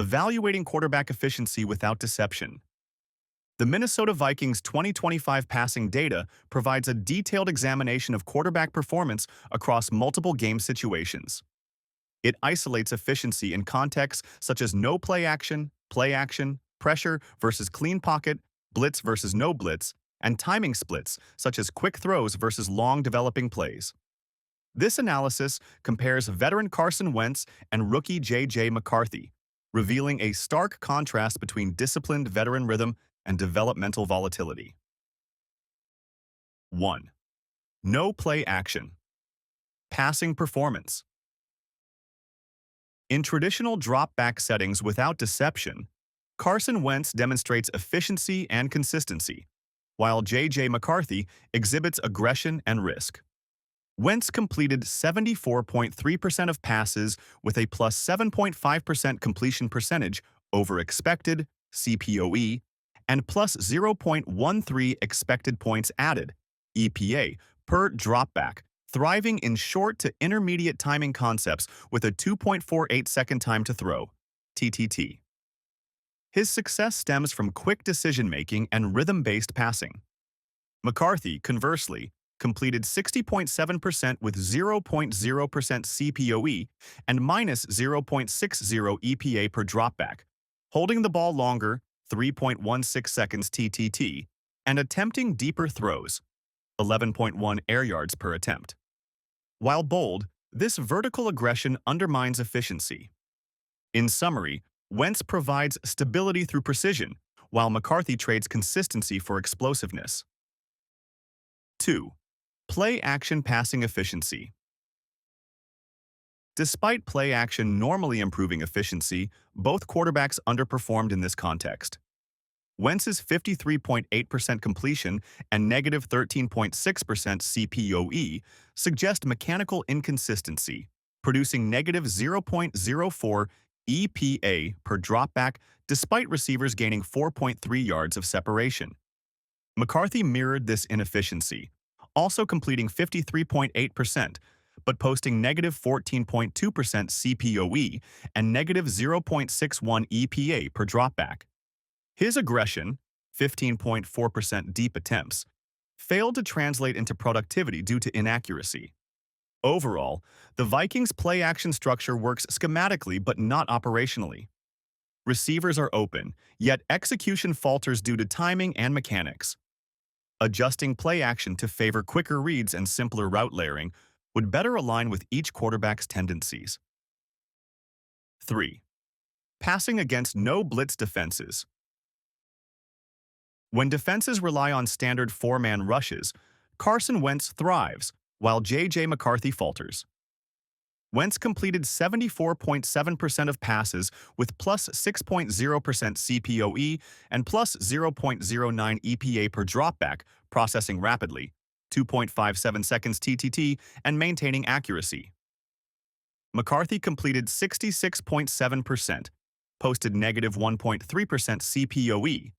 Evaluating quarterback efficiency without deception. The Minnesota Vikings 2025 passing data provides a detailed examination of quarterback performance across multiple game situations. It isolates efficiency in contexts such as no play action, pressure versus clean pocket, blitz versus no blitz, and timing splits such as quick throws versus long developing plays. This analysis compares veteran Carson Wentz and rookie J.J. McCarthy, revealing a stark contrast between disciplined veteran rhythm and developmental volatility. 1. No play action. Passing performance. In traditional drop-back settings without deception, Carson Wentz demonstrates efficiency and consistency, while J.J. McCarthy exhibits aggression and risk. Wentz completed 74.3% of passes with a plus 7.5% completion percentage over expected CPOE and plus 0.13 expected points added EPA per dropback, thriving in short to intermediate timing concepts with a 2.48 second time to throw TTT. His success stems from quick decision-making and rhythm-based passing. McCarthy, conversely, completed 60.7% with 0.0% CPOE and minus 0.60 EPA per dropback, holding the ball longer 3.16 seconds TTT, and attempting deeper throws 11.1 air yards per attempt. While bold, this vertical aggression undermines efficiency. In summary, Wentz provides stability through precision, while McCarthy trades consistency for explosiveness. 2. Play-action passing efficiency. Despite play-action normally improving efficiency, both quarterbacks underperformed in this context. Wentz's 53.8% completion and negative 13.6% CPOE suggest mechanical inconsistency, producing negative 0.04 EPA per dropback despite receivers gaining 4.3 yards of separation. McCarthy mirrored this inefficiency, also completing 53.8%, but posting negative 14.2% CPOE and negative 0.61 EPA per dropback. His aggression, 15.4% deep attempts, failed to translate into productivity due to inaccuracy. Overall, the Vikings' play-action structure works schematically but not operationally. Receivers are open, yet execution falters due to timing and mechanics. Adjusting play action to favor quicker reads and simpler route layering would better align with each quarterback's tendencies. 3. Passing against no-blitz defenses. When defenses rely on standard four-man rushes, Carson Wentz thrives, while J.J. McCarthy falters. Wentz completed 74.7% of passes with plus 6.0% CPOE and plus 0.09 EPA per dropback, processing rapidly, 2.57 seconds TTT, and maintaining accuracy. McCarthy completed 66.7%, posted negative 1.3% CPOE,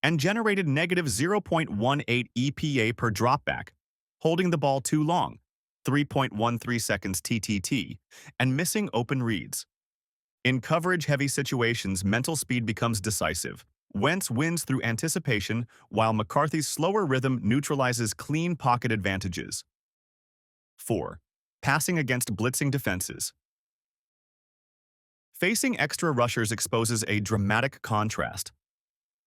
and generated negative 0.18 EPA per dropback, holding the ball too long, 3.13 seconds TTT, and missing open reads. In coverage-heavy situations, mental speed becomes decisive. Wentz wins through anticipation, while McCarthy's slower rhythm neutralizes clean pocket advantages. 4. Passing against blitzing defenses. Facing extra rushers exposes a dramatic contrast.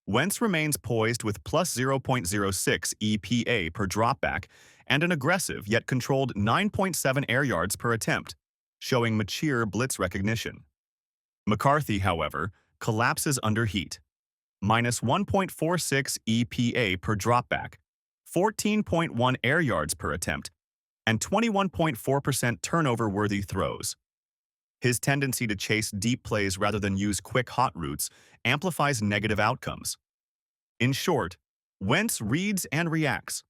Wentz remains poised with plus 0.06 EPA per dropback and an aggressive yet controlled 9.7 air yards per attempt, showing mature blitz recognition. McCarthy, however, collapses under heat. Minus 1.46 EPA per dropback, 14.1 air yards per attempt, and 21.4% turnover-worthy throws. His tendency to chase deep plays rather than use quick hot routes amplifies negative outcomes. In short, Wentz reads and reacts.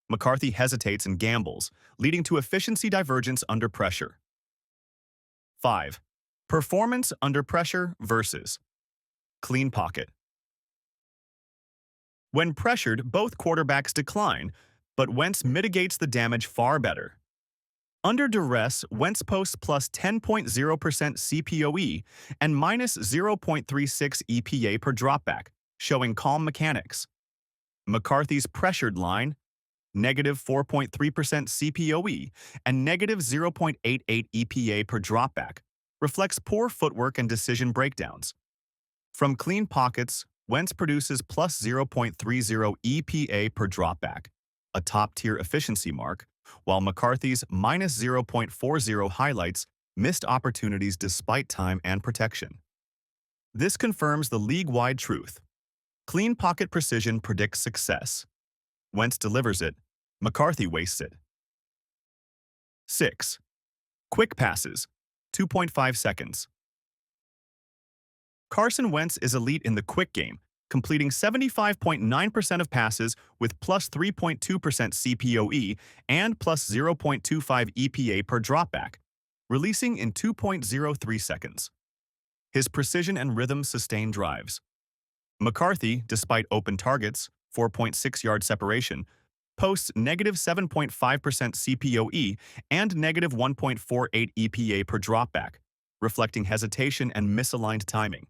McCarthy hesitates and gambles, leading to efficiency divergence under pressure. 5. Performance under pressure versus clean pocket. When pressured, both quarterbacks decline, but Wentz mitigates the damage far better. Under duress, Wentz posts plus 10.0% CPOE and minus 0.36 EPA per dropback, showing calm mechanics. McCarthy's pressured line, negative 4.3% CPOE and negative 0.88 EPA per dropback, reflects poor footwork and decision breakdowns. From clean pockets, Wentz produces plus 0.30 EPA per dropback, a top-tier efficiency mark, while McCarthy's minus 0.40 highlights missed opportunities despite time and protection. This confirms the league-wide truth. Clean pocket precision predicts success. Wentz delivers it, McCarthy wastes it. 6. Quick passes, 2.5 seconds. Carson Wentz is elite in the quick game, completing 75.9% of passes with plus 3.2% CPOE and plus 0.25 EPA per dropback, releasing in 2.03 seconds. His precision and rhythm sustain drives. McCarthy, despite open targets, 4.6-yard separation, posts negative 7.5% CPOE and negative 1.48 EPA per dropback, reflecting hesitation and misaligned timing.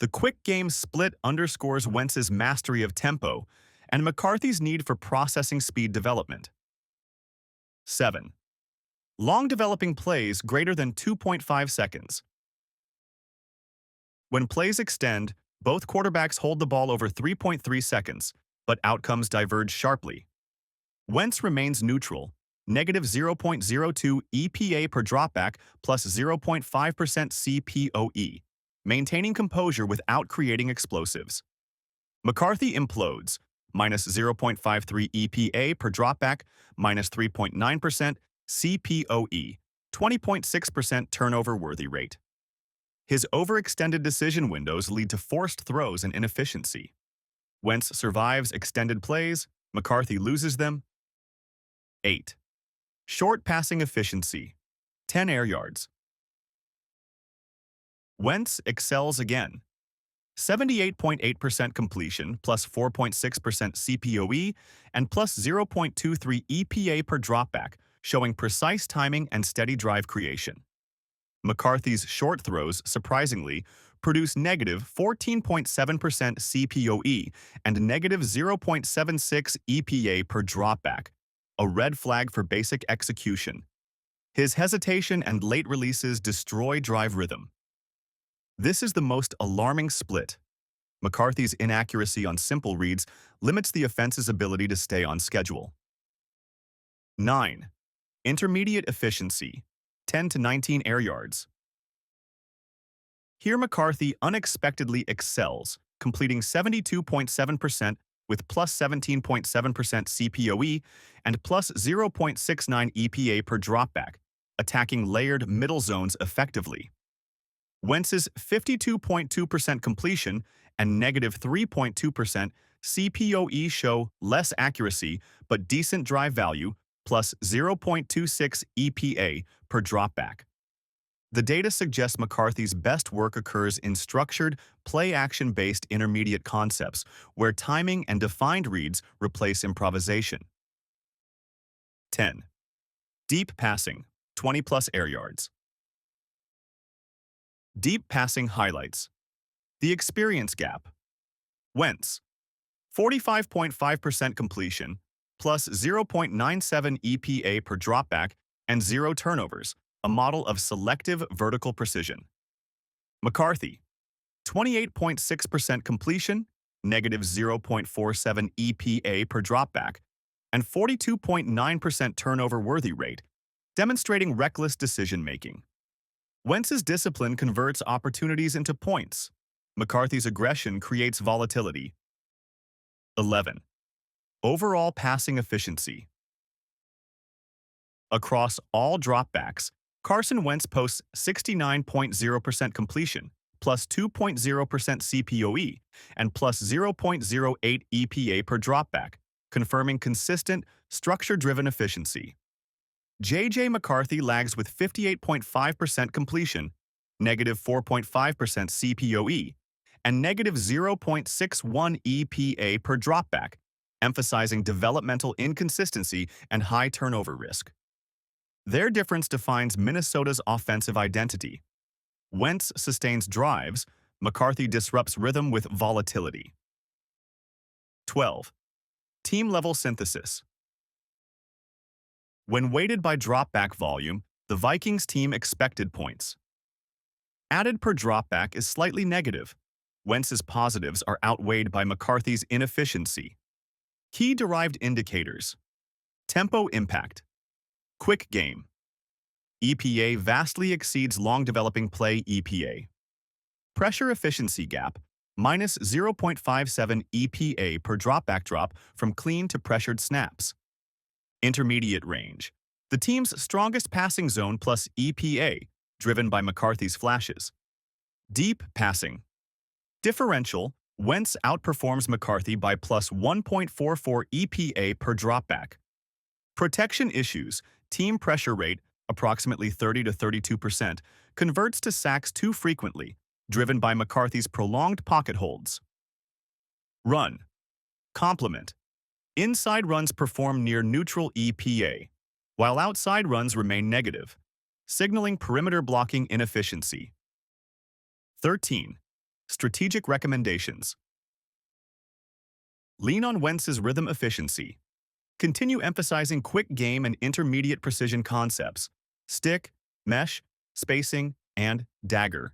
The quick game split underscores Wentz's mastery of tempo and McCarthy's need for processing speed development. 7. Long developing plays greater than 2.5 seconds. When plays extend, both quarterbacks hold the ball over 3.3 seconds, but outcomes diverge sharply. Wentz remains neutral, negative 0.02 EPA per dropback plus 0.5% CPOE, maintaining composure without creating explosives. McCarthy implodes, minus 0.53 EPA per dropback, minus 3.9% CPOE, 20.6% turnover-worthy rate. His overextended decision windows lead to forced throws and inefficiency. Wentz survives extended plays, McCarthy loses them. 8. Short passing efficiency, 10 air yards. Wentz excels again. 78.8% completion plus 4.6% CPOE and plus 0.23 EPA per dropback, showing precise timing and steady drive creation. McCarthy's short throws, surprisingly, produce negative 14.7% CPOE and negative 0.76 EPA per dropback, a red flag for basic execution. His hesitation and late releases destroy drive rhythm. This is the most alarming split. McCarthy's inaccuracy on simple reads limits the offense's ability to stay on schedule. 9. Intermediate efficiency, 10 to 19 air yards. Here McCarthy unexpectedly excels, completing 72.7% with plus 17.7% CPOE and plus 0.69 EPA per dropback, attacking layered middle zones effectively. Wentz's 52.2% completion and negative 3.2% CPOE show less accuracy but decent drive value, plus 0.26 EPA per dropback. The data suggests McCarthy's best work occurs in structured, play-action-based intermediate concepts, where timing and defined reads replace improvisation. 10. Deep passing, 20-plus air yards. Deep passing highlights. The experience gap. Wentz, 45.5% completion, plus 0.97 EPA per dropback and 0 turnovers, a model of selective vertical precision. McCarthy, 28.6% completion, negative 0.47 EPA per dropback, and 42.9% turnover-worthy rate, demonstrating reckless decision-making. Wentz's discipline converts opportunities into points. McCarthy's aggression creates volatility. 11. Overall passing efficiency. Across all dropbacks, Carson Wentz posts 69.0% completion, plus 2.0% CPOE, and plus 0.08 EPA per dropback, confirming consistent, structure-driven efficiency. J.J. McCarthy lags with 58.5% completion, negative 4.5% CPOE, and negative 0.61 EPA per dropback, emphasizing developmental inconsistency and high turnover risk. Their difference defines Minnesota's offensive identity. Wentz sustains drives, McCarthy disrupts rhythm with volatility. 12. Team-level synthesis. When weighted by dropback volume, the Vikings team expected points. Added per dropback is slightly negative. Wentz's positives are outweighed by McCarthy's inefficiency. Key derived indicators. Tempo impact. Quick game. EPA vastly exceeds long-developing play EPA. Pressure efficiency gap, minus 0.57 EPA per dropback drop from clean to pressured snaps. Intermediate range. The team's strongest passing zone plus EPA, driven by McCarthy's flashes. Deep passing. Differential, Wentz outperforms McCarthy by plus 1.44 EPA per dropback. Protection issues, team pressure rate, approximately 30 to 32%, converts to sacks too frequently, driven by McCarthy's prolonged pocket holds. Run. Complement. Inside runs perform near neutral EPA, while outside runs remain negative, signaling perimeter blocking inefficiency. 13. Strategic recommendations. Lean on Wentz's rhythm efficiency. Continue emphasizing quick game and intermediate precision concepts, stick, mesh, spacing, and dagger,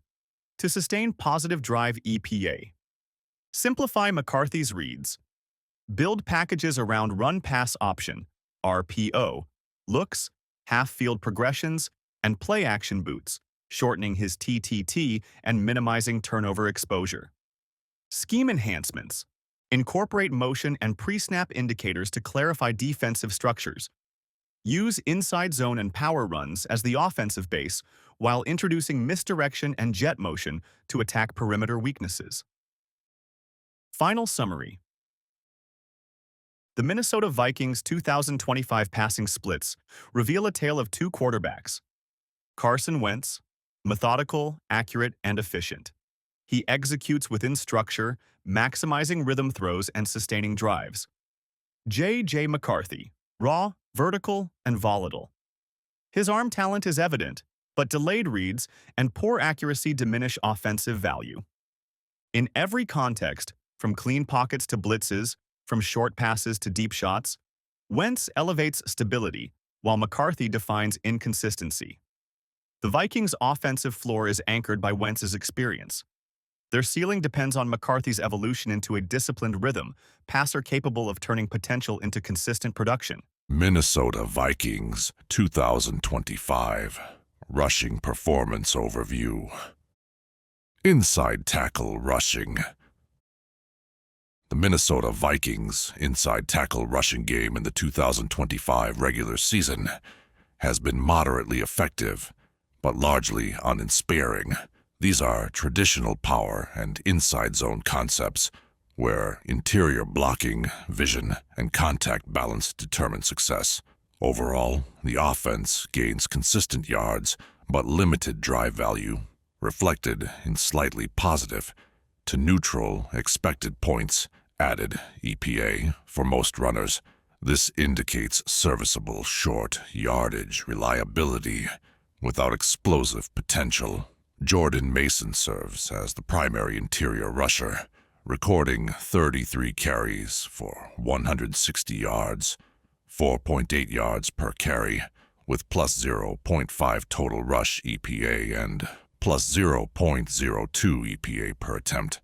to sustain positive drive EPA. Simplify McCarthy's reads. Build packages around run-pass option, RPO, looks, half-field progressions, and play-action boots, shortening his TTT and minimizing turnover exposure. Scheme enhancements. Incorporate motion and pre-snap indicators to clarify defensive structures. Use inside zone and power runs as the offensive base while introducing misdirection and jet motion to attack perimeter weaknesses. Final summary. The Minnesota Vikings' 2025 passing splits reveal a tale of two quarterbacks. Carson Wentz, methodical, accurate, and efficient. He executes within structure, maximizing rhythm throws and sustaining drives. J.J. McCarthy, raw, vertical, and volatile. His arm talent is evident, but delayed reads and poor accuracy diminish offensive value. In every context, from clean pockets to blitzes, from short passes to deep shots, Wentz elevates stability, while McCarthy defines inconsistency. The Vikings' offensive floor is anchored by Wentz's experience. Their ceiling depends on McCarthy's evolution into a disciplined rhythm, passer capable of turning potential into consistent production. Minnesota Vikings 2025 Rushing Performance Overview. Inside tackle rushing. The Minnesota Vikings' inside tackle rushing game in the 2025 regular season has been moderately effective, but largely unsparing. These are traditional power and inside zone concepts where interior blocking, vision, and contact balance determine success. Overall, the offense gains consistent yards but limited drive value, reflected in slightly positive to neutral expected points added EPA for most runners. This indicates serviceable short yardage reliability without explosive potential. Jordan Mason serves as the primary interior rusher, recording 33 carries for 160 yards, 4.8 yards per carry, with plus 0.5 total rush EPA and plus 0.02 EPA per attempt.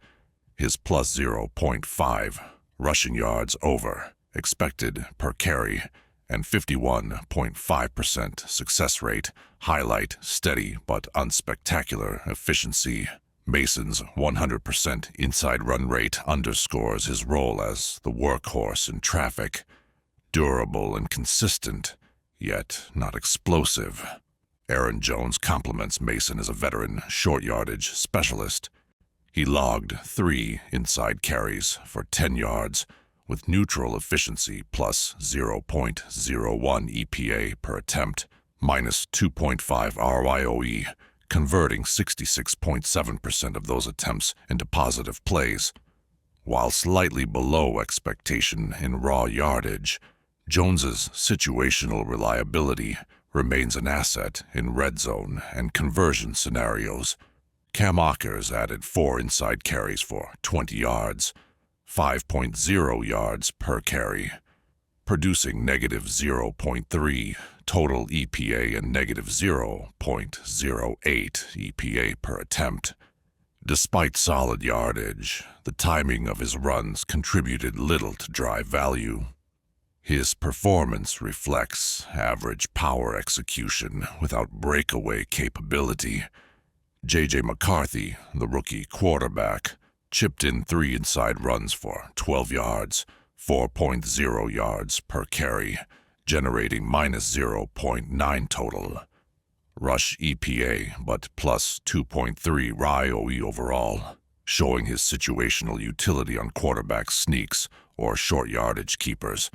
His plus 0.5 rushing yards over expected per carry and 51.5% success rate highlight steady but unspectacular efficiency. Mason's 100% inside run rate underscores his role as the workhorse in traffic, durable and consistent, yet not explosive. Aaron Jones compliments Mason as a veteran short yardage specialist. He logged 3 inside carries for 10 yards, with neutral efficiency plus 0.01 EPA per attempt, minus 2.5 RYOE, converting 66.7% of those attempts into positive plays. While slightly below expectation in raw yardage, Jones's situational reliability remains an asset in red zone and conversion scenarios. Cam Akers added 4 inside carries for 20 yards, 5.0 yards per carry, producing negative 0.3 total EPA and negative 0.08 EPA per attempt. Despite solid yardage, the timing of his runs contributed little to drive value. His performance reflects average power execution without breakaway capability. J.J. McCarthy, the rookie quarterback, chipped in 3 inside runs for 12 yards, 4.0 yards per carry, generating minus 0.9 total rush EPA, but plus 2.3 RIOE overall, showing his situational utility on quarterback sneaks or short yardage keepers.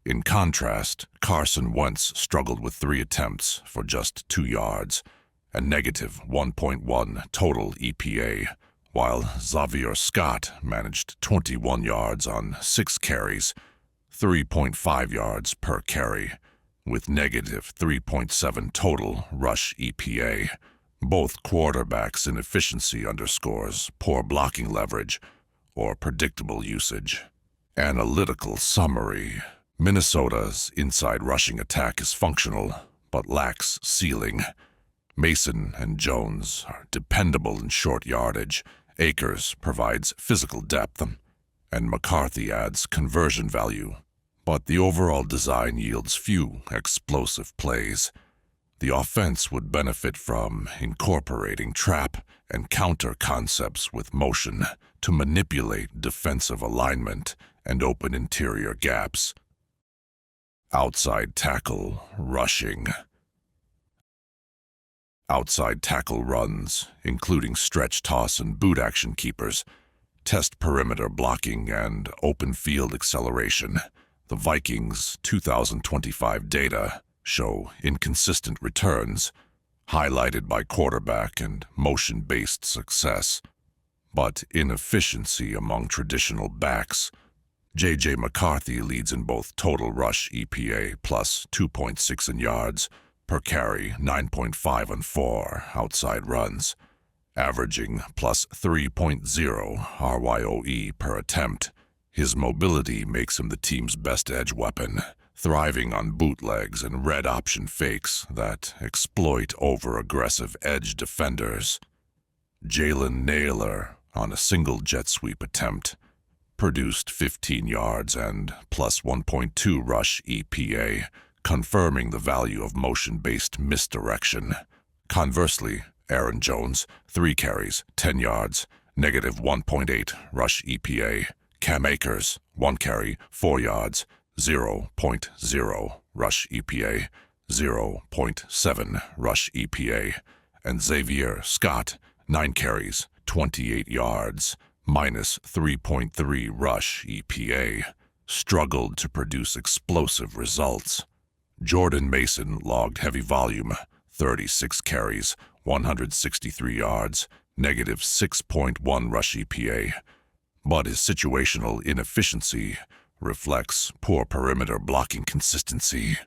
In contrast, Carson Wentz struggled with 3 attempts for just 2 yards, and negative 1.1 total EPA, while Xavier Scott managed 21 yards on 6 carries, 3.5 yards per carry, with negative 3.7 total rush EPA. Both quarterbacks' inefficiency underscores poor blocking leverage or predictable usage. Analytical summary. Minnesota's inside rushing attack is functional, but lacks ceiling. Mason and Jones are dependable in short yardage. Akers provides physical depth, and McCarthy adds conversion value. But the overall design yields few explosive plays. The offense would benefit from incorporating trap and counter concepts with motion to manipulate defensive alignment and open interior gaps. Outside tackle rushing. Outside tackle runs, including stretch toss and boot action keepers, test perimeter blocking and open field acceleration. The Vikings' 2025 data show inconsistent returns, highlighted by quarterback and motion-based success, but inefficiency among traditional backs. J.J. McCarthy leads in both total rush EPA plus 2.6 in yards per carry, 9.5 on 4 outside runs, averaging plus 3.0 RYOE per attempt. His mobility makes him the team's best edge weapon, thriving on bootlegs and red option fakes that exploit over-aggressive edge defenders. Jaylen Naylor, on a single jet sweep attempt, produced 15 yards and plus 1.2 rush EPA, confirming the value of motion-based misdirection. Conversely, Aaron Jones, 3 carries, 10 yards, negative 1.8 rush EPA. Cam Akers, 1 carry, 4 yards, 0.0 rush EPA, 0.7 rush EPA, and Xavier Scott, 9 carries, 28 yards, minus 3.3 rush EPA, struggled to produce explosive results. Jordan Mason logged heavy volume, 36 carries, 163 yards, negative 6.1 rush EPA, but his situational inefficiency reflects poor perimeter blocking consistency.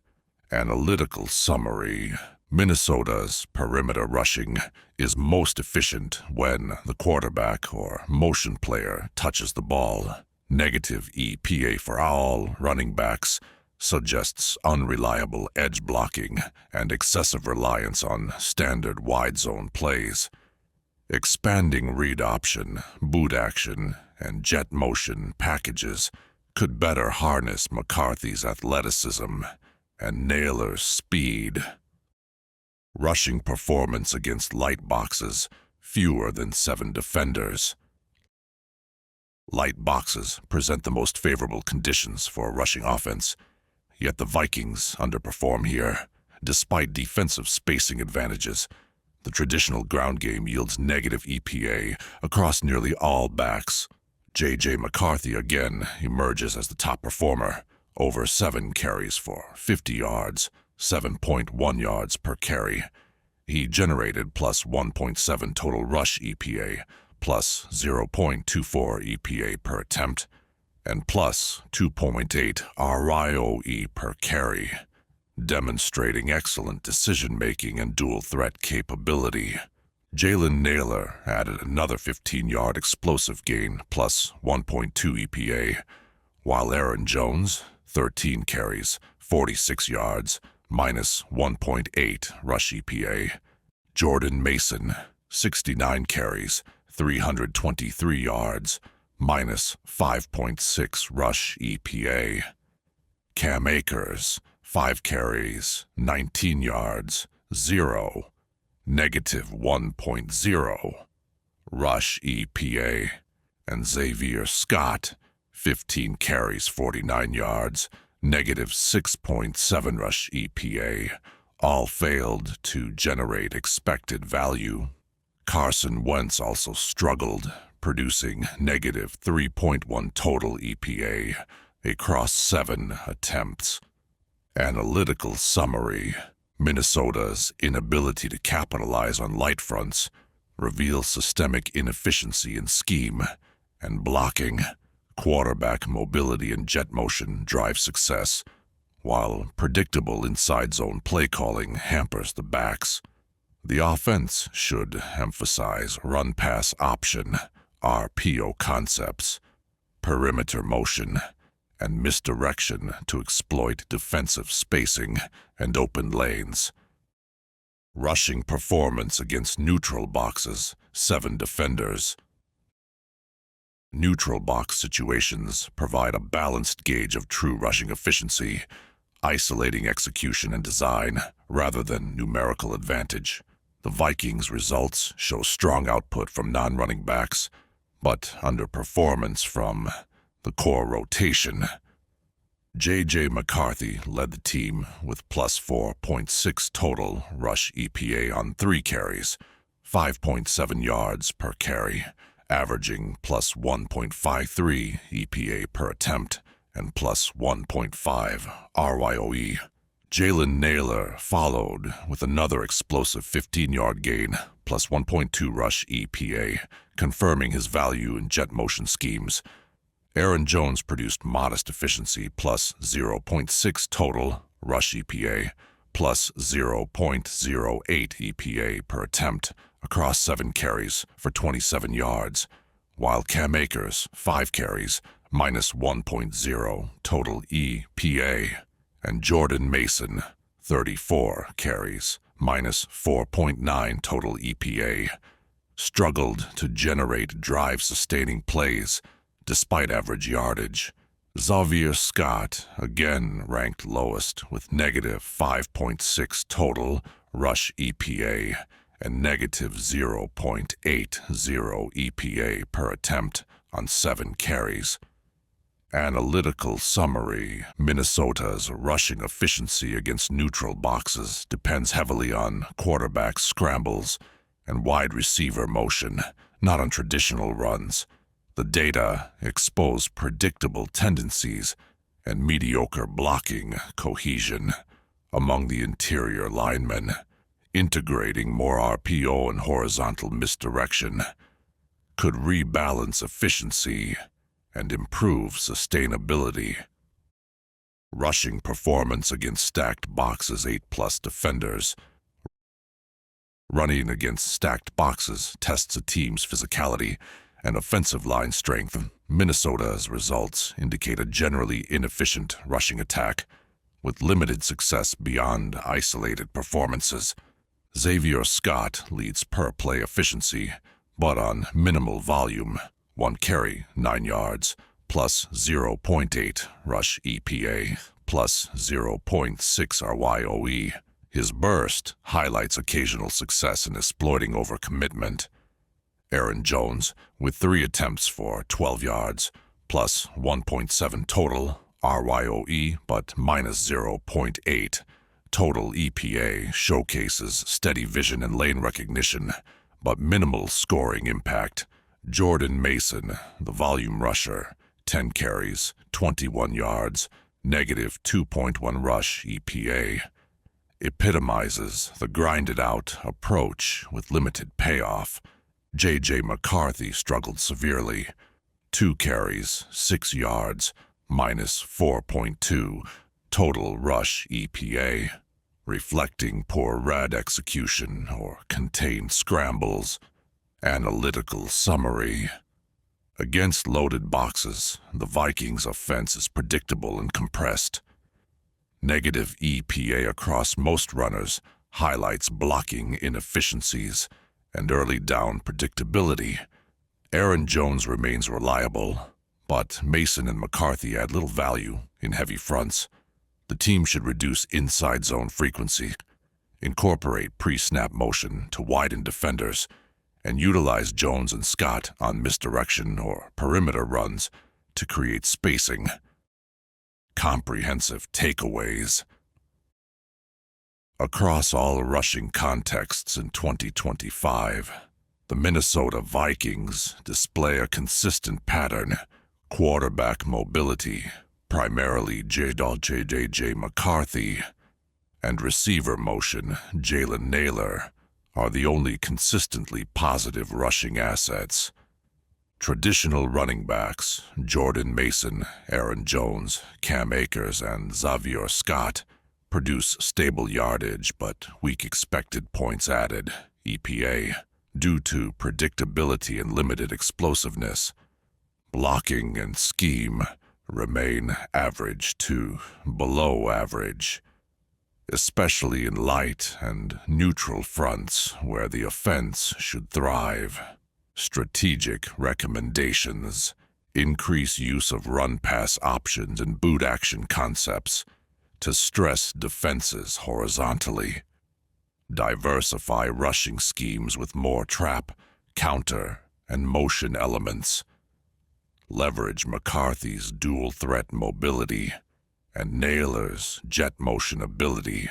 Analytical summary. Minnesota's perimeter rushing is most efficient when the quarterback or motion player touches the ball. Negative EPA for all running backs suggests unreliable edge blocking and excessive reliance on standard wide zone plays. Expanding read option, boot action, and jet motion packages could better harness McCarthy's athleticism and Naylor's speed. Rushing performance against light boxes, fewer than 7 defenders. Light boxes present the most favorable conditions for a rushing offense, yet the Vikings underperform here. Despite defensive spacing advantages, the traditional ground game yields negative EPA across nearly all backs. J.J. McCarthy again emerges as the top performer, over 7 carries for 50 yards, 7.1 yards per carry. He generated plus 1.7 total rush EPA, plus 0.24 EPA per attempt, and plus 2.8 RIOE per carry. demonstrating excellent decision-making and dual-threat capability. Jaylen Naylor added another 15-yard explosive gain plus 1.2 EPA, while Aaron Jones, 13 carries, 46 yards, minus 1.8 rush EPA. Jordan Mason, 69 carries, 323 yards, minus 5.6 rush EPA. Cam Akers, 5 carries, 19 yards, 0, negative 1.0 rush EPA. And Xavier Scott, 15 carries, 49 yards, negative 6.7 rush EPA, all failed to generate expected value. Carson Wentz also struggled, producing negative 3.1 total EPA across 7 attempts. Analytical summary: Minnesota's inability to capitalize on light fronts reveals systemic inefficiency in scheme and blocking. Quarterback mobility and jet motion drive success, while predictable inside zone play calling hampers the backs. The offense should emphasize run-pass option, RPO concepts, perimeter motion, and misdirection to exploit defensive spacing and open lanes. Rushing performance against neutral boxes, 7 defenders. Neutral box situations provide a balanced gauge of true rushing efficiency, isolating execution and design rather than numerical advantage. The Vikings' results show strong output from non-running backs, but underperformance from the core rotation. J.J. McCarthy led the team with plus 4.6 total rush EPA on 3 carries, 5.7 yards per carry, averaging plus 1.53 EPA per attempt and plus 1.5 RYOE. Jaylen Naylor followed with another explosive 15-yard gain, plus 1.2 rush EPA, confirming his value in jet motion schemes. Aaron Jones produced modest efficiency, plus 0.6 total rush EPA, plus 0.08 EPA per attempt across 7 carries for 27 yards, while Cam Akers, 5 carries, minus 1.0 total EPA, and Jordan Mason, 34 carries, minus 4.9 total EPA, struggled to generate drive-sustaining plays despite average yardage. Xavier Scott again ranked lowest with negative 5.6 total rush EPA and negative 0.80 EPA per attempt on 7 carries. Analytical summary: Minnesota's rushing efficiency against neutral boxes depends heavily on quarterback scrambles and wide receiver motion, not on traditional runs. The data expose predictable tendencies and mediocre blocking cohesion among the interior linemen. Integrating more RPO and horizontal misdirection could rebalance efficiency and improve sustainability. Rushing performance against stacked boxes, 8+ defenders. Running against stacked boxes tests a team's physicality and offensive line strength. Minnesota's results indicate a generally inefficient rushing attack, with limited success beyond isolated performances. Xavier Scott leads per-play efficiency, but on minimal volume. 1 carry, 9 yards, plus 0.8 rush EPA, plus 0.6 RYOE. His burst highlights occasional success in exploiting overcommitment. Aaron Jones, with 3 attempts for 12 yards, plus 1.7 total RYOE, but minus 0.8 total EPA, showcases steady vision and lane recognition, but minimal scoring impact. Jordan Mason, the volume rusher, 10 carries, 21 yards, negative 2.1 rush EPA, epitomizes the grinded-out approach with limited payoff. J.J. McCarthy struggled severely. 2 carries, 6 yards, minus 4.2 total rush EPA, reflecting poor red execution or contained scrambles. Analytical summary. Against loaded boxes, the Vikings' offense is predictable and compressed. Negative EPA across most runners highlights blocking inefficiencies and early down predictability. Aaron Jones remains reliable, but Mason and McCarthy add little value in heavy fronts. The team should reduce inside zone frequency, incorporate pre-snap motion to widen defenders, and utilize Jones and Scott on misdirection or perimeter runs to create spacing. Comprehensive takeaways. Across all rushing contexts in 2025, the Minnesota Vikings display a consistent pattern. Quarterback mobility, primarily J.J. McCarthy, and receiver motion, Jaylen Naylor, are the only consistently positive rushing assets. Traditional running backs, Jordan Mason, Aaron Jones, Cam Akers, and Xavier Scott, produce stable yardage but weak expected points added, EPA, due to predictability and limited explosiveness. Blocking and scheme remain average to below average, especially in light and neutral fronts where the offense should thrive. Strategic recommendations. Increase use of run-pass options and boot action concepts to stress defenses horizontally. Diversify rushing schemes with more trap, counter, and motion elements. Leverage McCarthy's dual-threat mobility and Naylor's jet motion ability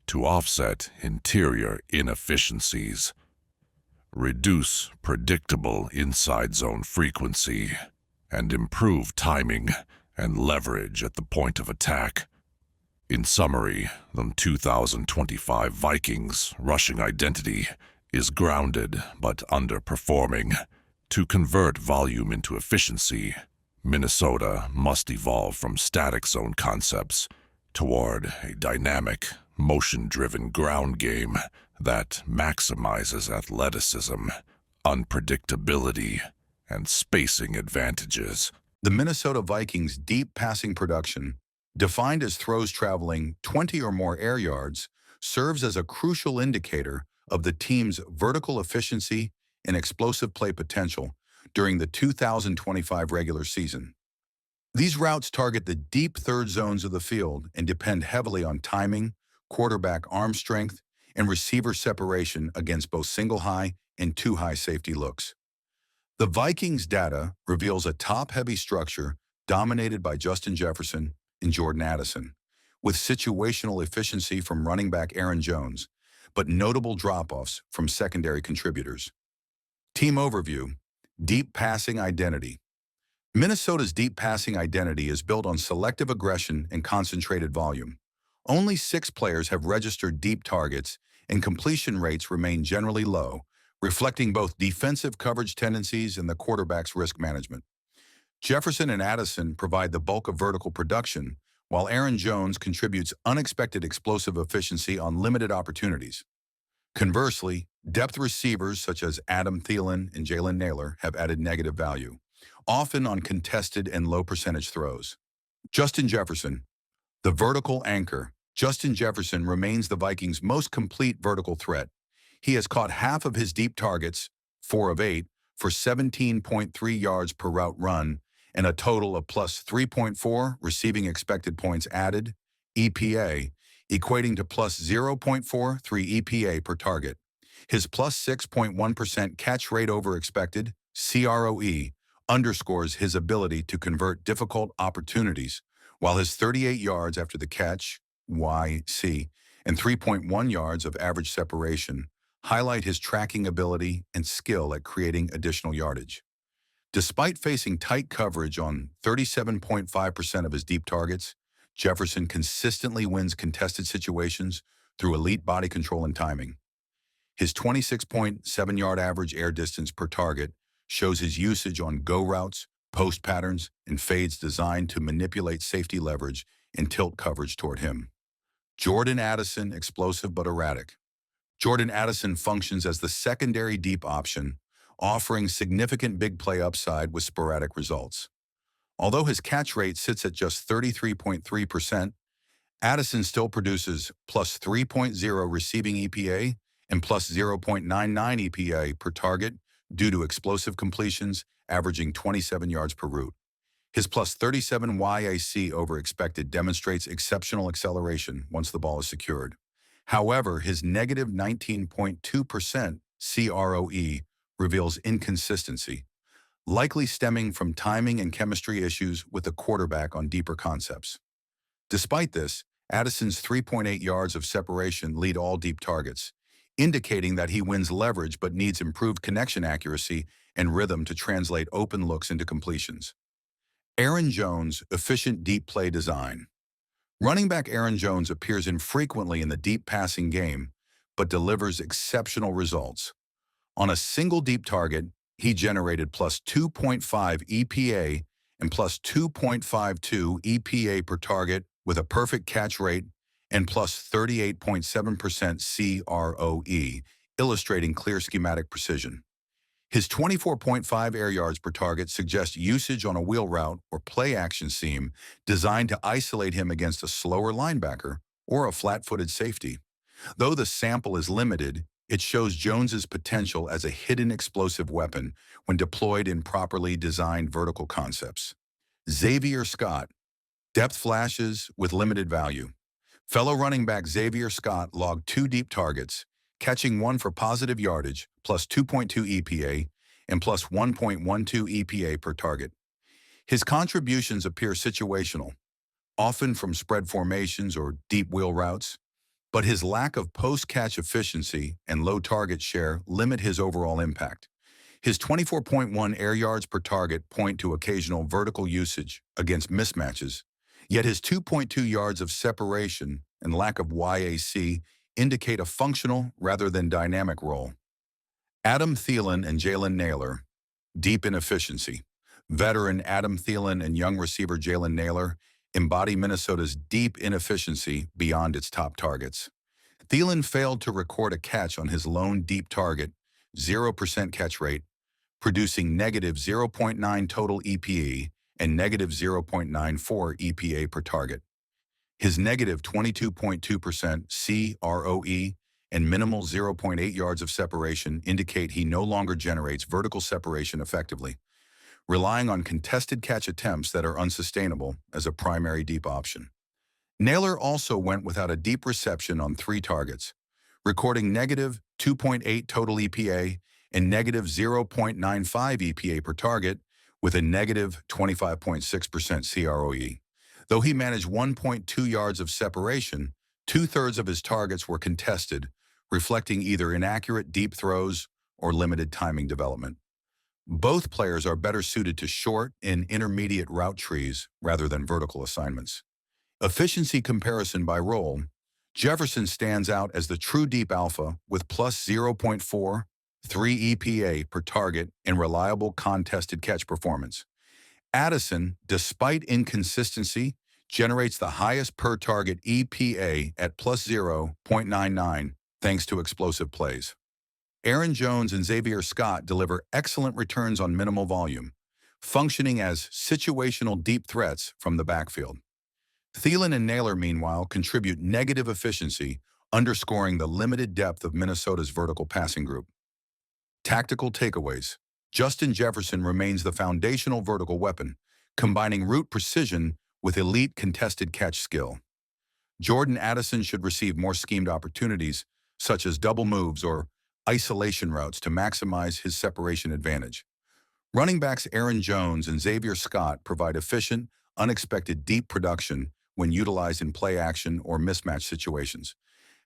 to offset interior inefficiencies. Reduce predictable inside zone frequency and improve timing and leverage at the point of attack. In summary, the 2025 Vikings rushing identity is grounded but underperforming. To convert volume into efficiency, Minnesota must evolve from static zone concepts toward a dynamic, motion-driven ground game that maximizes athleticism, unpredictability, and spacing advantages. The Minnesota Vikings' deep passing production, defined as throws traveling 20 or more air yards, serves as a crucial indicator of the team's vertical efficiency and explosive play potential during the 2025 regular season. These routes target the deep third zones of the field and depend heavily on timing, quarterback arm strength, and receiver separation against both single-high and two-high safety looks. The Vikings' data reveals a top-heavy structure dominated by Justin Jefferson and Jordan Addison, with situational efficiency from running back Aaron Jones, but notable drop-offs from secondary contributors. Team overview: deep passing identity. Minnesota's deep passing identity is built on selective aggression and concentrated volume. Only 6 players have registered deep targets, and completion rates remain generally low, reflecting both defensive coverage tendencies and the quarterback's risk management. Jefferson and Addison provide the bulk of vertical production, while Aaron Jones contributes unexpected explosive efficiency on limited opportunities. Conversely, depth receivers such as Thielen and Jaylen Naylor have added negative value, often on contested and low-percentage throws. Justin Jefferson, the vertical anchor. Justin Jefferson remains the Vikings' most complete vertical threat. He has caught half of his deep targets, 4 of 8, for 17.3 yards per route run, and a total of plus 3.4 receiving expected points added, EPA, equating to plus 0.43 EPA per target. His plus 6.1% catch rate over expected, CROE, underscores his ability to convert difficult opportunities, while his 38 yards after the catch, YC, and 3.1 yards of average separation highlight his tracking ability and skill at creating additional yardage. Despite facing tight coverage on 37.5% of his deep targets, Jefferson consistently wins contested situations through elite body control and timing. His 26.7-yard average air distance per target shows his usage on go routes, post patterns, and fades designed to manipulate safety leverage and tilt coverage toward him. Jordan Addison, explosive but erratic. Jordan Addison functions as the secondary deep option, offering significant big play upside with sporadic results. Although his catch rate sits at just 33.3%, Addison still produces plus 3.0 receiving EPA and plus 0.99 EPA per target due to explosive completions, averaging 27 yards per route. His plus 37 YAC over expected demonstrates exceptional acceleration once the ball is secured. However, his negative 19.2% CROE reveals inconsistency, likely stemming from timing and chemistry issues with the quarterback on deeper concepts. Despite this, Addison's 3.8 yards of separation lead all deep targets, indicating that he wins leverage but needs improved connection accuracy and rhythm to translate open looks into completions. Aaron Jones' efficient deep play design. Running back Aaron Jones appears infrequently in the deep passing game, but delivers exceptional results. On a single deep target, he generated plus 2.5 EPA and plus 2.52 EPA per target with a perfect catch rate and plus 38.7% CROE, illustrating clear schematic precision. His 24.5 air yards per target suggests usage on a wheel route or play action seam designed to isolate him against a slower linebacker or a flat-footed safety. Though the sample is limited, it shows Jones's potential as a hidden explosive weapon when deployed in properly designed vertical concepts. Xavier Scott, depth flashes with limited value. Fellow running back Xavier Scott logged 2 deep targets, catching one for positive yardage, plus 2.2 EPA, and plus 1.12 EPA per target. His contributions appear situational, often from spread formations or deep wheel routes, but his lack of post-catch efficiency and low target share limit his overall impact. His 24.1 air yards per target point to occasional vertical usage against mismatches, yet his 2.2 yards of separation and lack of YAC indicate a functional rather than dynamic role. Adam Thielen and Jaylen Naylor, deep inefficiency. Veteran Adam Thielen and young receiver Jaylen Naylor embody Minnesota's deep inefficiency beyond its top targets. Thielen failed to record a catch on his lone deep target, 0% catch rate, producing negative 0.9 total EPA and negative 0.94 EPA per target. His negative 22.2% CROE and minimal 0.8 yards of separation indicate he no longer generates vertical separation effectively, relying on contested catch attempts that are unsustainable as a primary deep option. Naylor also went without a deep reception on 3 targets, recording negative 2.8 total EPA and negative 0.95 EPA per target with a negative 25.6% CROE. Though he managed 1.2 yards of separation, 2/3 of his targets were contested, reflecting either inaccurate deep throws or limited timing development. Both players are better suited to short and intermediate route trees rather than vertical assignments. Efficiency comparison by role. Jefferson stands out as the true deep alpha with plus 0.43 EPA per target and reliable contested catch performance. Addison, despite inconsistency, generates the highest per target EPA at plus 0.99 thanks to explosive plays. Aaron Jones and Xavier Scott deliver excellent returns on minimal volume, functioning as situational deep threats from the backfield. Thielen and Naylor, meanwhile, contribute negative efficiency, underscoring the limited depth of Minnesota's vertical passing group. Tactical takeaways. Justin Jefferson remains the foundational vertical weapon, combining route precision with elite contested catch skill. Jordan Addison should receive more schemed opportunities, such as double moves or isolation routes to maximize his separation advantage. Running backs Aaron Jones and Xavier Scott provide efficient, unexpected deep production when utilized in play action or mismatch situations.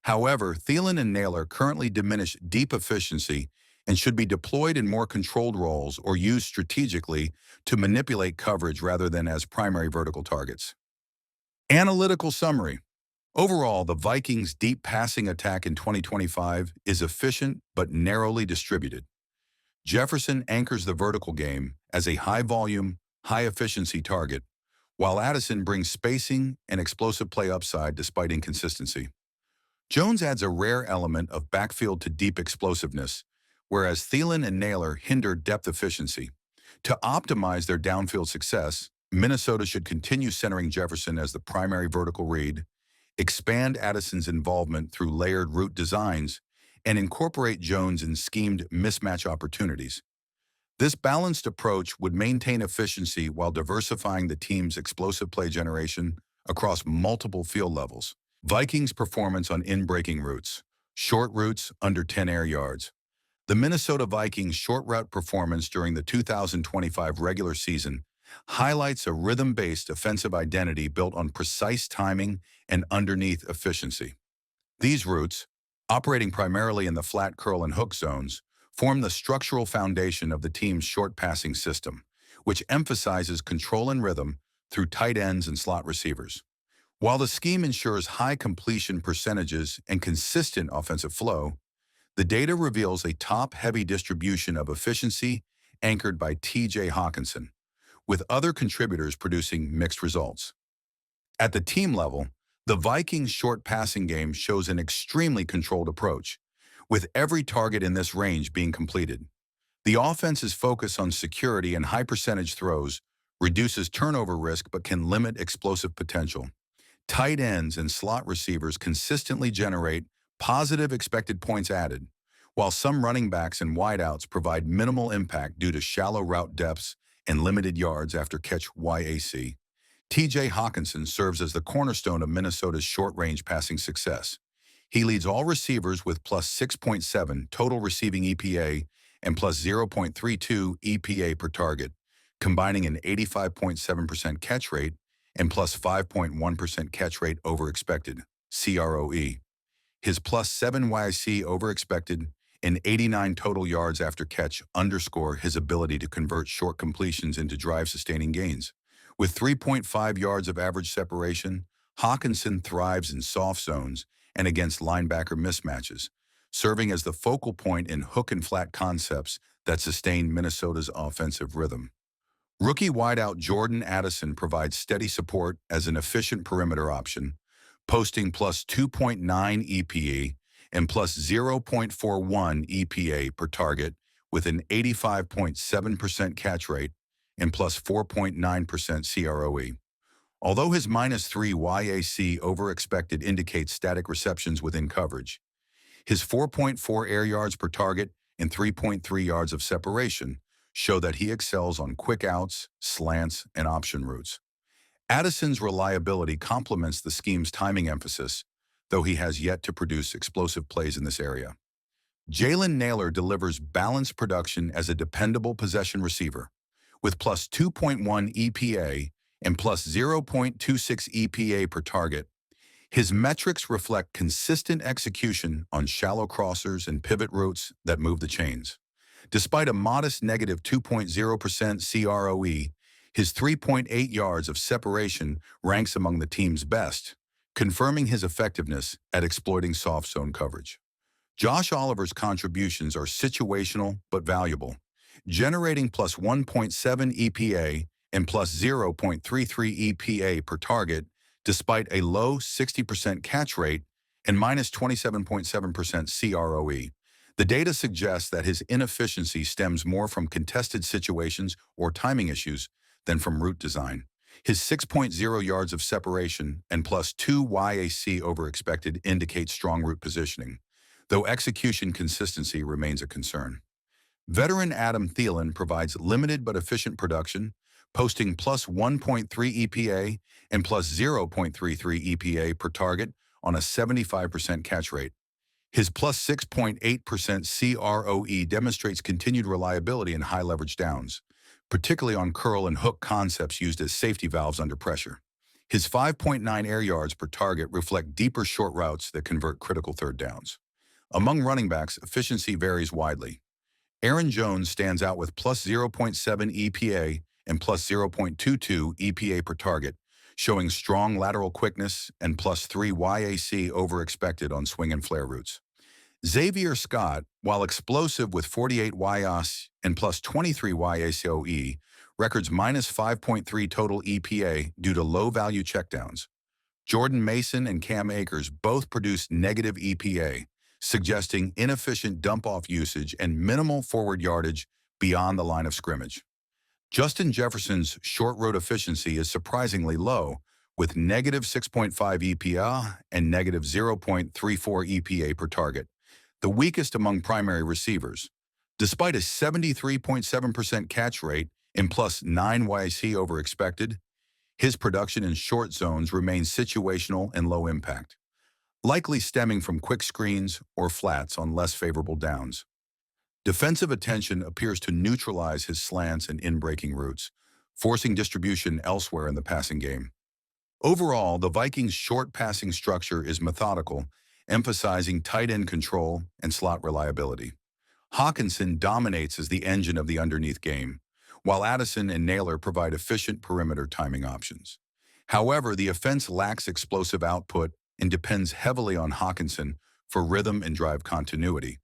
However, Thielen and Naylor currently diminish deep efficiency and should be deployed in more controlled roles or used strategically to manipulate coverage rather than as primary vertical targets. Analytical summary. Overall, the Vikings' deep passing attack in 2025 is efficient but narrowly distributed. Jefferson anchors the vertical game as a high-volume, high-efficiency target, while Addison brings spacing and explosive play upside despite inconsistency. Jones adds a rare element of backfield to deep explosiveness, whereas Thielen and Naylor hinder depth efficiency. To optimize their downfield success, Minnesota should continue centering Jefferson as the primary vertical read, expand Addison's involvement through layered route designs, and incorporate Jones in schemed mismatch opportunities. This balanced approach would maintain efficiency while diversifying the team's explosive play generation across multiple field levels. Vikings' performance on in-breaking routes. Short routes under 10 air yards. The Minnesota Vikings' short route performance during the 2025 regular season highlights a rhythm-based offensive identity built on precise timing and underneath efficiency. These routes, operating primarily in the flat curl and hook zones, form the structural foundation of the team's short passing system, which emphasizes control and rhythm through tight ends and slot receivers. While the scheme ensures high completion percentages and consistent offensive flow, the data reveals a top-heavy distribution of efficiency anchored by T.J. Hockenson, with other contributors producing mixed results. At the team level, the Vikings' short passing game shows an extremely controlled approach, with every target in this range being completed. The offense's focus on security and high-percentage throws reduces turnover risk but can limit explosive potential. Tight ends and slot receivers consistently generate positive expected points added, while some running backs and wideouts provide minimal impact due to shallow route depths and limited yards after catch YAC. T.J. Hockenson serves as the cornerstone of Minnesota's short-range passing success. He leads all receivers with plus 6.7 total receiving EPA and plus 0.32 EPA per target, combining an 85.7% catch rate and plus 5.1% catch rate over expected, CROE. His plus 7 YC over expected and 89 total yards after catch underscore his ability to convert short completions into drive-sustaining gains. With 3.5 yards of average separation, Hockenson thrives in soft zones and against linebacker mismatches, serving as the focal point in hook and flat concepts that sustain Minnesota's offensive rhythm. Rookie wideout Jordan Addison provides steady support as an efficient perimeter option, posting plus 2.9 EPA and plus 0.41 EPA per target with an 85.7% catch rate and plus 4.9% CROE. Although his minus 3 YAC over expected indicates static receptions within coverage, his 4.4 air yards per target and 3.3 yards of separation show that he excels on quick outs, slants, and option routes. Addison's reliability complements the scheme's timing emphasis, though he has yet to produce explosive plays in this area. Jaylen Naylor delivers balanced production as a dependable possession receiver, with plus 2.1 EPA and plus 0.26 EPA per target. His metrics reflect consistent execution on shallow crossers and pivot routes that move the chains. Despite a modest negative 2.0% CROE, his 3.8 yards of separation ranks among the team's best, confirming his effectiveness at exploiting soft zone coverage. Josh Oliver's contributions are situational but valuable, generating plus 1.7 EPA and plus 0.33 EPA per target despite a low 60% catch rate and minus 27.7% CROE. The data suggests that his inefficiency stems more from contested situations or timing issues than from route design. His 6.0 yards of separation and plus 2 YAC over expected indicate strong route positioning, though execution consistency remains a concern. Veteran Adam Thielen provides limited but efficient production, posting plus 1.3 EPA and plus 0.33 EPA per target on a 75% catch rate. His plus 6.8% CROE demonstrates continued reliability in high-leverage downs, particularly on curl and hook concepts used as safety valves under pressure. His 5.9 air yards per target reflect deeper short routes that convert critical third downs. Among running backs, efficiency varies widely. Aaron Jones stands out with plus 0.7 EPA and plus 0.22 EPA per target, showing strong lateral quickness and plus 3 YAC over expected on swing and flare routes. Xavier Scott, while explosive with 48 YAC and plus 23 YACOE, records minus 5.3 total EPA due to low-value checkdowns. Jordan Mason and Cam Akers both produced negative EPA, suggesting inefficient dump-off usage and minimal forward yardage beyond the line of scrimmage. Justin Jefferson's short road efficiency is surprisingly low, with negative 6.5 EPA and negative 0.34 EPA per target, the weakest among primary receivers. Despite a 73.7% catch rate and plus 9 YC over expected, his production in short zones remains situational and low impact, likely stemming from quick screens or flats on less favorable downs. Defensive attention appears to neutralize his slants and in-breaking routes, forcing distribution elsewhere in the passing game. Overall, the Vikings' short passing structure is methodical, emphasizing tight end control and slot reliability. Hockenson dominates as the engine of the underneath game, while Addison and Naylor provide efficient perimeter timing options. However, the offense lacks explosive output and depends heavily on Hockenson for rhythm and drive continuity.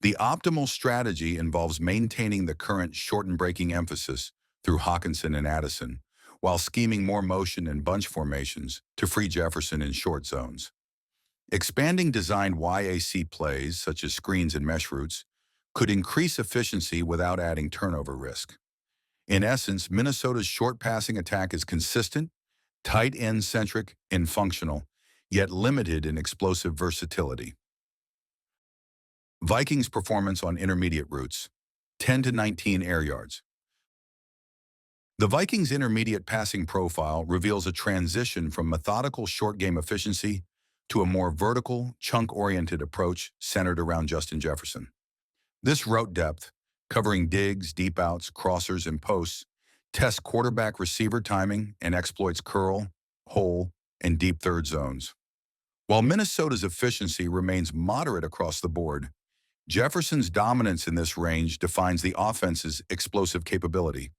The optimal strategy involves maintaining the current short and breaking emphasis through Hockenson and Addison, while scheming more motion and bunch formations to free Jefferson in short zones. Expanding designed YAC plays, such as screens and mesh routes, could increase efficiency without adding turnover risk. In essence, Minnesota's short passing attack is consistent, tight end-centric, and functional, yet limited in explosive versatility. Vikings' performance on intermediate routes, 10 to 19 air yards. The Vikings' intermediate passing profile reveals a transition from methodical short game efficiency to a more vertical, chunk-oriented approach centered around Justin Jefferson. This route depth, covering digs, deep outs, crossers, and posts, tests quarterback-receiver timing and exploits curl, hole, and deep third zones. While Minnesota's efficiency remains moderate across the board, Jefferson's dominance in this range defines the offense's explosive capability.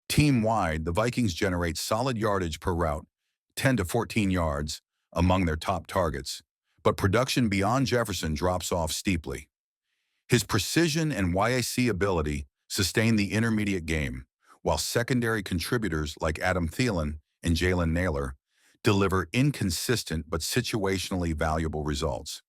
Team-wide, the Vikings generate solid yardage per route, 10 to 14 yards, among their top targets, but production beyond Jefferson drops off steeply. His precision and YAC ability sustain the intermediate game, while secondary contributors like Thielen and Jaylen Naylor deliver inconsistent but situationally valuable results.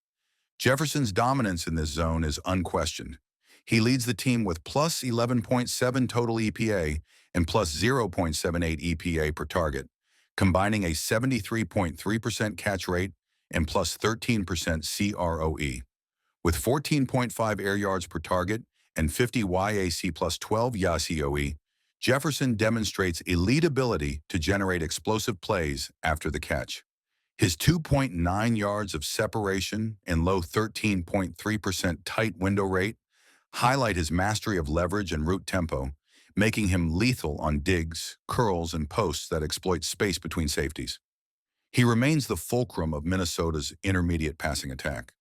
Jefferson's dominance in this zone is unquestioned. He leads the team with plus 11.7 total EPA and plus 0.78 EPA per target, combining a 73.3% catch rate and plus 13% CROE. With 14.5 air yards per target and 50 YAC plus 12 YACOE, Jefferson demonstrates elite ability to generate explosive plays after the catch. His 2.9 yards of separation and low 13.3% tight window rate highlight his mastery of leverage and route tempo, making him lethal on digs, curls, and posts that exploit space between safeties. He remains the fulcrum of Minnesota's intermediate passing attack.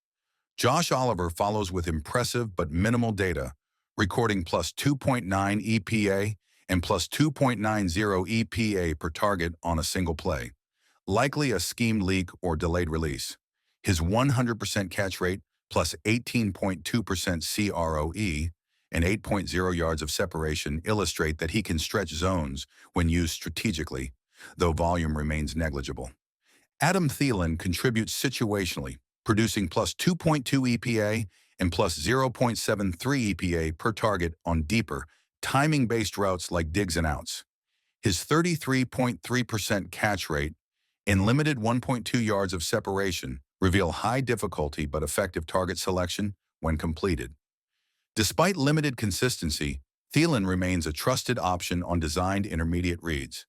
Josh Oliver follows with impressive but minimal data, recording plus 2.9 EPA and plus 2.90 EPA per target on a single play, likely a schemed leak or delayed release. His 100% catch rate plus 18.2% CROE and 8.0 yards of separation illustrate that he can stretch zones when used strategically, though volume remains negligible. Thielen contributes situationally, producing plus 2.2 EPA and plus 0.73 EPA per target on deeper, timing-based routes like digs and outs. His 33.3% catch rate and limited 1.2 yards of separation reveal high difficulty but effective target selection when completed. Despite limited consistency, Thielen remains a trusted option on designed intermediate reads.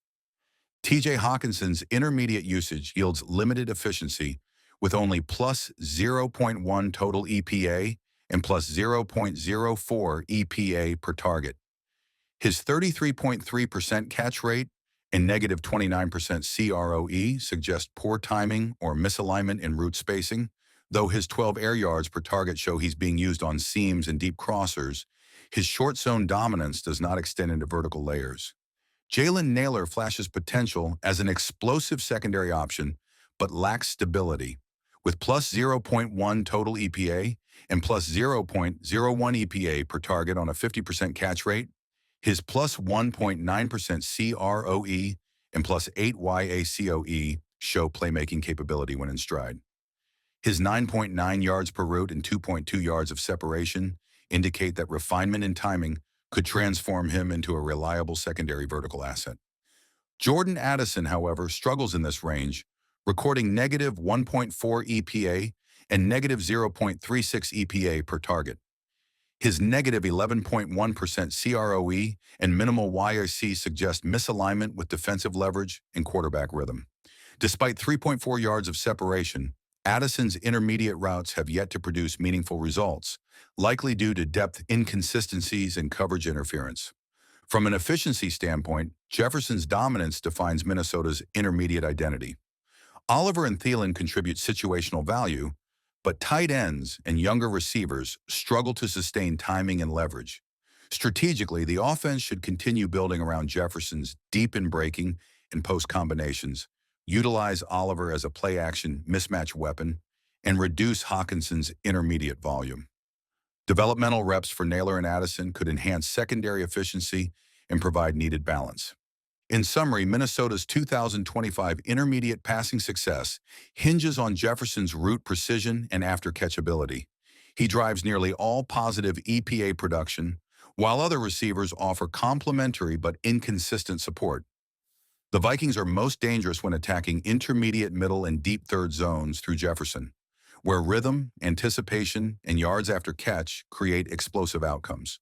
TJ Hockenson's intermediate usage yields limited efficiency with only plus 0.1 total EPA and plus 0.04 EPA per target. His 33.3% catch rate and negative 29% CROE suggest poor timing or misalignment in route spacing, though his 12 air yards per target show he's being used on seams and deep crossers. His short zone dominance does not extend into vertical layers. Jaylen Naylor flashes potential as an explosive secondary option, but lacks stability. With plus 0.1 total EPA and plus 0.01 EPA per target on a 50% catch rate, His plus 1.9% CROE and plus 8 YACOE show playmaking capability when in stride. His 9.9 yards per route and 2.2 yards of separation indicate that refinement in timing could transform him into a reliable secondary vertical asset. Jordan Addison, however, struggles in this range, recording negative 1.4 EPA and negative 0.36 EPA per target. His negative 11.1% CROE and minimal YRC suggest misalignment with defensive leverage and quarterback rhythm. Despite 3.4 yards of separation, Addison's intermediate routes have yet to produce meaningful results, likely due to depth inconsistencies and coverage interference. From an efficiency standpoint, Jefferson's dominance defines Minnesota's intermediate identity. Oliver and Thielen contribute situational value, but tight ends and younger receivers struggle to sustain timing and leverage. Strategically, the offense should continue building around Jefferson's deep in breaking and post combinations, utilize Oliver as a play-action mismatch weapon, and reduce Hockenson's intermediate volume. Developmental reps for Naylor and Addison could enhance secondary efficiency and provide needed balance. In summary, Minnesota's 2025 intermediate passing success hinges on Jefferson's route precision and after-catch ability. He drives nearly all positive EPA production, while other receivers offer complementary but inconsistent support. The Vikings are most dangerous when attacking intermediate, middle, and deep third zones through Jefferson, where rhythm, anticipation, and yards after catch create explosive outcomes.